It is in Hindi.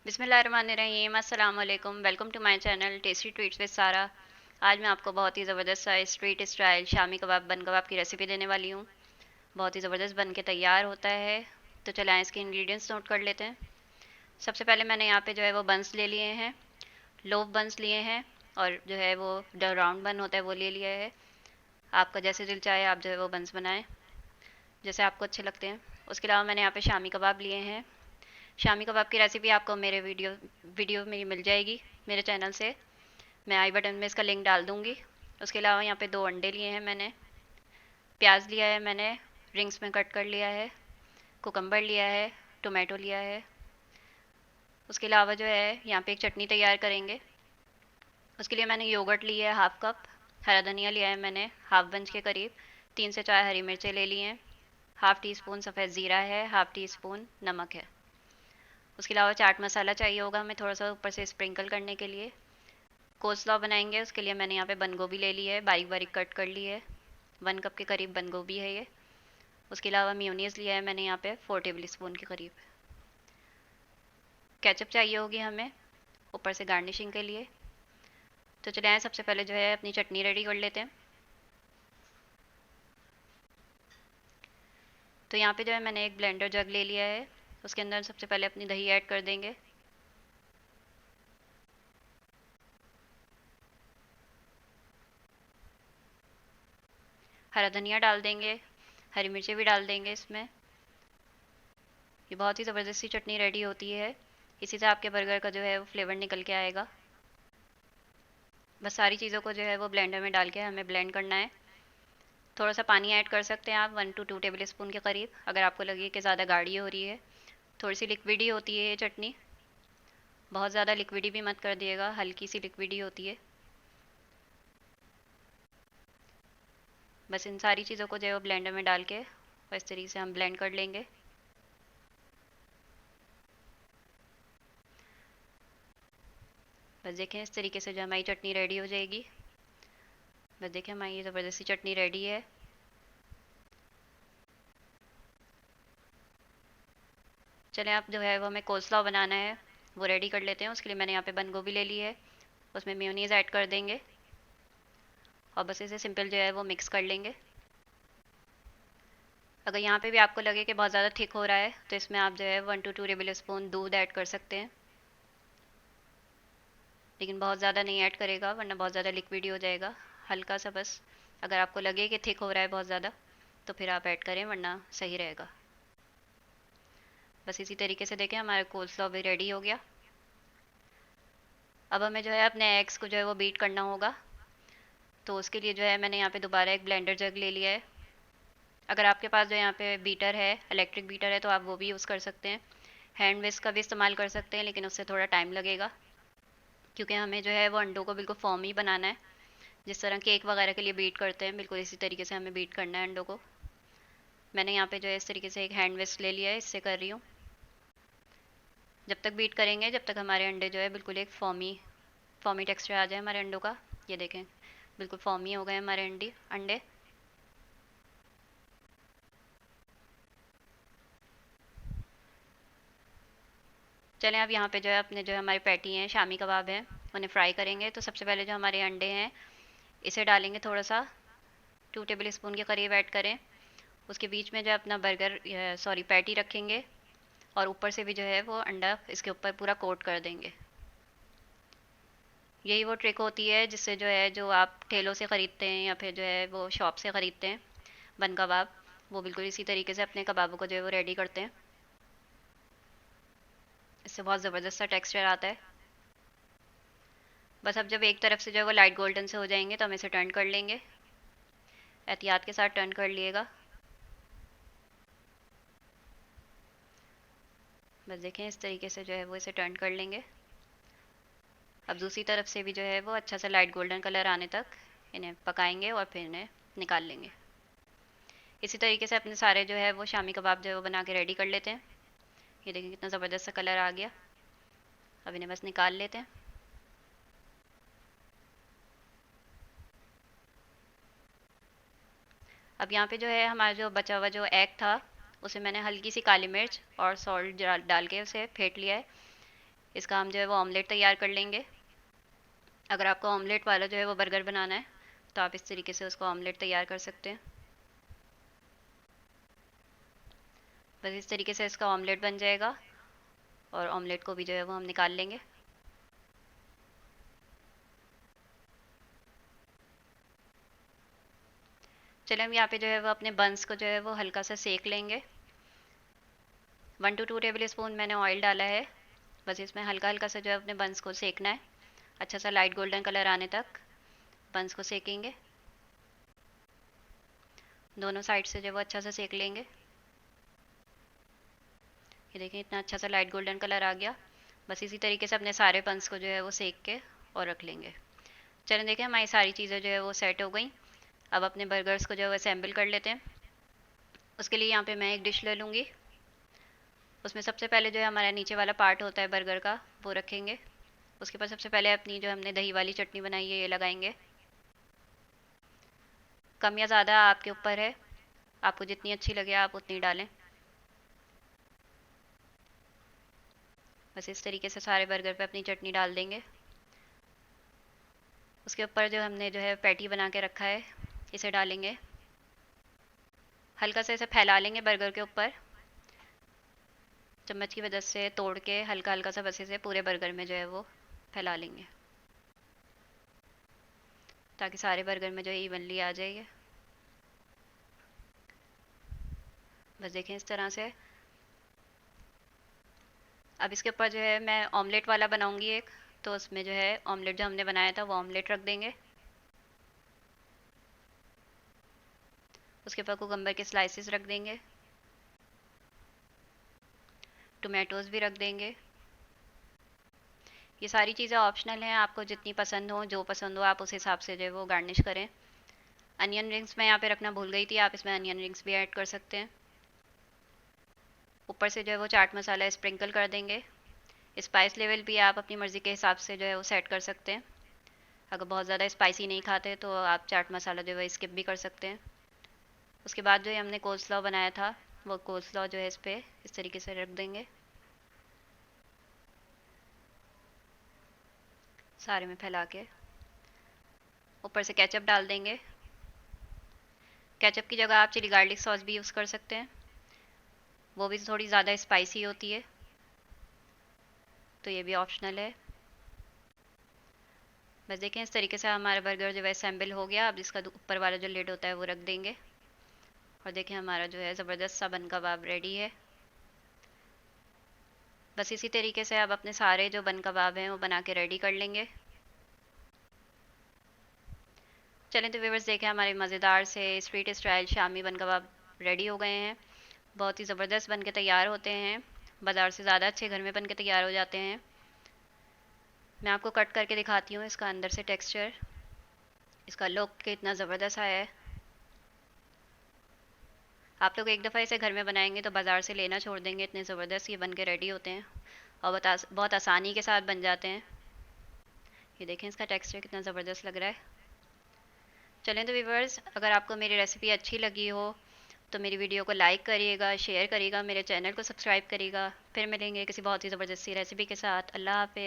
बिस्मिल्लाहिर्रहमानिर्रहीम अस्सलाम वालेकुम। Welcome to my channel tasty tweets with Sara. आज मैं आपको बहुत ही ज़बरदस्त सा स्ट्रीट स्टाइल शामी कबाब बन कबाब की रेसिपी देने वाली हूँ। बहुत ही ज़बरदस्त बन के तैयार होता है। तो चलें इसके इंग्रेडिएंट्स नोट कर लेते हैं। सबसे पहले मैंने यहाँ पे जो है वो बंस ले लिए हैं, लोफ बंस लिए हैं, और जो है वो राउंड बन होता है वो ले लिया है। आपका जैसे दिल चाहे आप जो है वो बंस बनाएं, जैसे आपको अच्छे लगते हैं। उसके अलावा मैंने यहाँ पे शामी कबाब लिए हैं। शामी कबाब की रेसिपी आपको मेरे वीडियो में मिल जाएगी मेरे चैनल से। मैं आई बटन में इसका लिंक डाल दूँगी। उसके अलावा यहाँ पे 2 अंडे लिए हैं मैंने, प्याज लिया है मैंने, रिंग्स में कट कर लिया है, कुकम्बर लिया है, टोमेटो लिया है। उसके अलावा जो है यहाँ पे एक चटनी तैयार करेंगे। उसके लिए मैंने योगर्ट लिया है हाफ़ कप, हरा धनिया लिया है मैंने हाफ़ बंच के करीब, 3 से 4 हरी मिर्चें ले ली हैं, हाफ़ टी स्पून सफ़ेद ज़ीरा है, हाफ़ टी स्पून नमक है। उसके अलावा चाट मसाला चाहिए होगा हमें थोड़ा सा ऊपर से स्प्रिंकल करने के लिए। कोस्लॉ बनाएंगे, उसके लिए मैंने यहाँ पे बंद गोभी ले ली है, बारीक बारीक कट कर ली है। 1 कप के करीब बंद गोभी है ये। उसके अलावा मेयोनीज़ लिया है मैंने यहाँ पे 4 टेबल स्पून के करीब। केचप चाहिए होगी हमें ऊपर से गार्निशिंग के लिए। तो चले आए सबसे पहले जो है अपनी चटनी रेडी कर लेते हैं। तो यहाँ पे जो है मैंने एक ब्लेंडर जग ले लिया है। उसके अंदर सबसे पहले अपनी दही ऐड कर देंगे। हरा धनिया डाल देंगे, हरी मिर्चें भी डाल देंगे इसमें। ये बहुत ही ज़बरदस्त सी चटनी रेडी होती है। इसी से आपके बर्गर का जो है वो फ्लेवर निकल के आएगा। बस सारी चीज़ों को जो है वो ब्लेंडर में डाल के हमें ब्लेंड करना है। थोड़ा सा पानी ऐड कर सकते हैं आप 1 to 2 टेबल स्पून के करीब, अगर आपको लगे कि ज़्यादा गाढ़ी हो रही है। थोड़ी सी लिक्विडी होती है ये चटनी, बहुत ज़्यादा लिक्विडी भी मत कर दिएगा, हल्की सी लिक्विडी होती है। बस इन सारी चीज़ों को जो है वो ब्लेंडर में डाल के और इस तरीके से हम ब्लेंड कर लेंगे। बस देखें इस तरीके से जो हमारी चटनी रेडी हो जाएगी। बस देखें हमारी ये ज़बरदस्ती चटनी रेडी है। चलें अब जो है वो हमें कोस्लॉ बनाना है, वो रेडी कर लेते हैं। उसके लिए मैंने यहाँ पे बंद गोभी ले ली है, उसमें मेयोनीज़ ऐड कर देंगे और बस इसे सिंपल जो है वो मिक्स कर लेंगे। अगर यहाँ पे भी आपको लगे कि बहुत ज़्यादा थिक हो रहा है तो इसमें आप जो है 1 to 2 टेबल स्पून दूध ऐड कर सकते हैं, लेकिन बहुत ज़्यादा नहीं ऐड करेगा वरना बहुत ज़्यादा लिक्विडी हो जाएगा। हल्का सा बस, अगर आपको लगे कि थिक हो रहा है बहुत ज़्यादा तो फिर आप ऐड करें, वरना सही रहेगा। बस इसी तरीके से देखें हमारा कोल्स्लॉ भी रेडी हो गया। अब हमें जो है अपने एग्स को जो है वो बीट करना होगा। तो उसके लिए जो है मैंने यहाँ पे दोबारा एक ब्लेंडर जग ले लिया है। अगर आपके पास जो यहाँ पे बीटर है, इलेक्ट्रिक बीटर है, तो आप वो भी यूज़ कर सकते हैं। हैंड विस्क का भी इस्तेमाल कर सकते हैं, लेकिन उससे थोड़ा टाइम लगेगा, क्योंकि हमें जो है वो अंडों को बिल्कुल फॉर्म ही बनाना है। जिस तरह केक वगैरह के लिए बीट करते हैं, बिल्कुल इसी तरीके से हमें बीट करना है अंडों को। मैंने यहाँ पे जो है इस तरीके से एक हैंड विस्क ले लिया है, इससे कर रही हूँ। जब तक बीट करेंगे जब तक हमारे अंडे जो है बिल्कुल एक फॉर्मी फॉर्मी टेक्सचर आ जाए हमारे अंडों का। ये देखें बिल्कुल फॉर्मी हो गए हमारे अंडे। चलें अब यहाँ पे जो है अपने जो है हमारी पैटी हैं, शामी कबाब हैं, उन्हें फ्राई करेंगे। तो सबसे पहले जो हमारे अंडे हैं इसे डालेंगे, थोड़ा सा 2 टेबल स्पून के करीब ऐड करें। उसके बीच में जो है अपना पैटी रखेंगे और ऊपर से भी जो है वो अंडा इसके ऊपर पूरा कोट कर देंगे। यही वो ट्रिक होती है जिससे जो है जो आप ठेलों से ख़रीदते हैं या फिर जो है वो शॉप से ख़रीदते हैं बन कबाब, वो बिल्कुल इसी तरीके से अपने कबाबों को जो है वो रेडी करते हैं। इससे बहुत ज़बरदस्त सा टेक्सचर आता है। बस अब जब एक तरफ से जो है वो लाइट गोल्डन से हो जाएंगे तो हम इसे टर्न कर लेंगे। एहतियात के साथ टर्न कर लिएगा। बस देखें इस तरीके से जो है वो इसे टर्न कर लेंगे। अब दूसरी तरफ से भी जो है वो अच्छा सा लाइट गोल्डन कलर आने तक इन्हें पकाएंगे और फिर इन्हें निकाल लेंगे। इसी तरीके से अपने सारे जो है वो शामी कबाब जो है वो बना के रेडी कर लेते हैं। ये देखिए कितना ज़बरदस्त सा कलर आ गया। अब इन्हें बस निकाल लेते हैं। अब यहाँ पे जो है हमारा जो बचा हुआ जो एग था, उसे मैंने हल्की सी काली मिर्च और सॉल्ट डाल के उसे फेंट लिया है। इसका हम जो है वो ऑमलेट तैयार कर लेंगे। अगर आपको ऑमलेट वाला जो है वो बर्गर बनाना है तो आप इस तरीके से उसको ऑमलेट तैयार कर सकते हैं। बस इस तरीके से इसका ऑमलेट बन जाएगा और ऑमलेट को भी जो है वो हम निकाल लेंगे। चलिए हम यहाँ पे जो है वो अपने बंस को जो है वो हल्का सा सेक लेंगे। 1 to 2 टेबल स्पून मैंने ऑयल डाला है। बस इसमें हल्का हल्का सा जो है अपने बंस को सेकना है, अच्छा सा लाइट गोल्डन कलर आने तक बंस को सेकेंगे। दोनों साइड से जो है वो अच्छा सा सेक लेंगे। ये देखिए इतना अच्छा सा लाइट गोल्डन कलर आ गया। बस इसी तरीके से अपने सारे बंस को जो है वो सेक के और रख लेंगे। चलें देखिए हमारी सारी चीज़ें जो है वो सेट हो गई। अब अपने बर्गर्स को जो है वो असेंबल कर लेते हैं। उसके लिए यहाँ पे मैं एक डिश ले लूँगी। उसमें सबसे पहले जो है हमारा नीचे वाला पार्ट होता है बर्गर का वो रखेंगे। उसके बाद सबसे पहले अपनी जो हमने दही वाली चटनी बनाई है ये लगाएंगे। कम या ज़्यादा आपके ऊपर है, आपको जितनी अच्छी लगे आप उतनी डालें। बस इस तरीके से सारे बर्गर पे अपनी चटनी डाल देंगे। उसके ऊपर जो हमने जो है पैटी बना के रखा है इसे डालेंगे। हल्का से इसे फैला लेंगे बर्गर के ऊपर, चम्मच की मदद से तोड़ के हल्का हल्का सा बस इसे पूरे बर्गर में जो है वो फैला लेंगे ताकि सारे बर्गर में जो है इवनली आ जाएगी। बस देखें इस तरह से। अब इसके ऊपर जो है मैं ऑमलेट वाला बनाऊंगी एक, तो उसमें जो है ऑमलेट जो हमने बनाया था वो ऑमलेट रख देंगे। उसके ऊपर कुकम्बर के स्लाइसेस रख देंगे, टोमेटोज़ भी रख देंगे। ये सारी चीज़ें ऑप्शनल हैं, आपको जितनी पसंद हो जो पसंद हो आप उस हिसाब से जो है वो गार्निश करें। अनियन रिंग्स मैं यहाँ पे रखना भूल गई थी, आप इसमें अनियन रिंग्स भी ऐड कर सकते हैं। ऊपर से जो है वो चाट मसाला स्प्रिंकल कर देंगे। स्पाइस लेवल भी आप अपनी मर्ज़ी के हिसाब से जो है वो सेट कर सकते हैं। अगर बहुत ज़्यादा स्पाइसी नहीं खाते तो आप चाट मसाला जो है स्किप भी कर सकते हैं। उसके बाद जो है हमने कोल्सलॉ बनाया था वो कोल्सलॉ जो है इस पर इस तरीके से रख देंगे, सारे में फैला के। ऊपर से केचप डाल देंगे। केचप की जगह आप चिली गार्लिक सॉस भी यूज़ कर सकते हैं, वो भी थोड़ी ज़्यादा स्पाइसी होती है, तो ये भी ऑप्शनल है। बस देखें इस तरीके से हमारा बर्गर जो है असेंबल हो गया। अब इसका ऊपर वाला जो लिड होता है वो रख देंगे और देखें हमारा जो है ज़बरदस्त सा बन कबाब रेडी है। बस इसी तरीके से अब अपने सारे जो बन कबाब हैं वो बना के रेडी कर लेंगे। चलें तो व्यूअर्स देखें हमारे मज़ेदार से स्ट्रीट स्टाइल शामी बन कबाब रेडी हो गए हैं। बहुत ही ज़बरदस्त बन के तैयार होते हैं, बाज़ार से ज़्यादा अच्छे घर में बन के तैयार हो जाते हैं। मैं आपको कट करके दिखाती हूँ इसका अंदर से टेक्सचर, इसका लुक कितना ज़बरदस्त आया है। आप लोग एक दफ़ा इसे घर में बनाएंगे तो बाज़ार से लेना छोड़ देंगे, इतने ज़बरदस्त ये बन के रेडी होते हैं और बहुत आसानी के साथ बन जाते हैं। ये देखें इसका टेक्सचर कितना ज़बरदस्त लग रहा है। चलें तो व्यूवर्स अगर आपको मेरी रेसिपी अच्छी लगी हो तो मेरी वीडियो को लाइक करिएगा, शेयर करिएगा, मेरे चैनल को सब्सक्राइब करिएगा। फिर मिलेंगे किसी बहुत ही ज़बरदस्त सी रेसिपी के साथ। अल्लाह हाफ़िज़।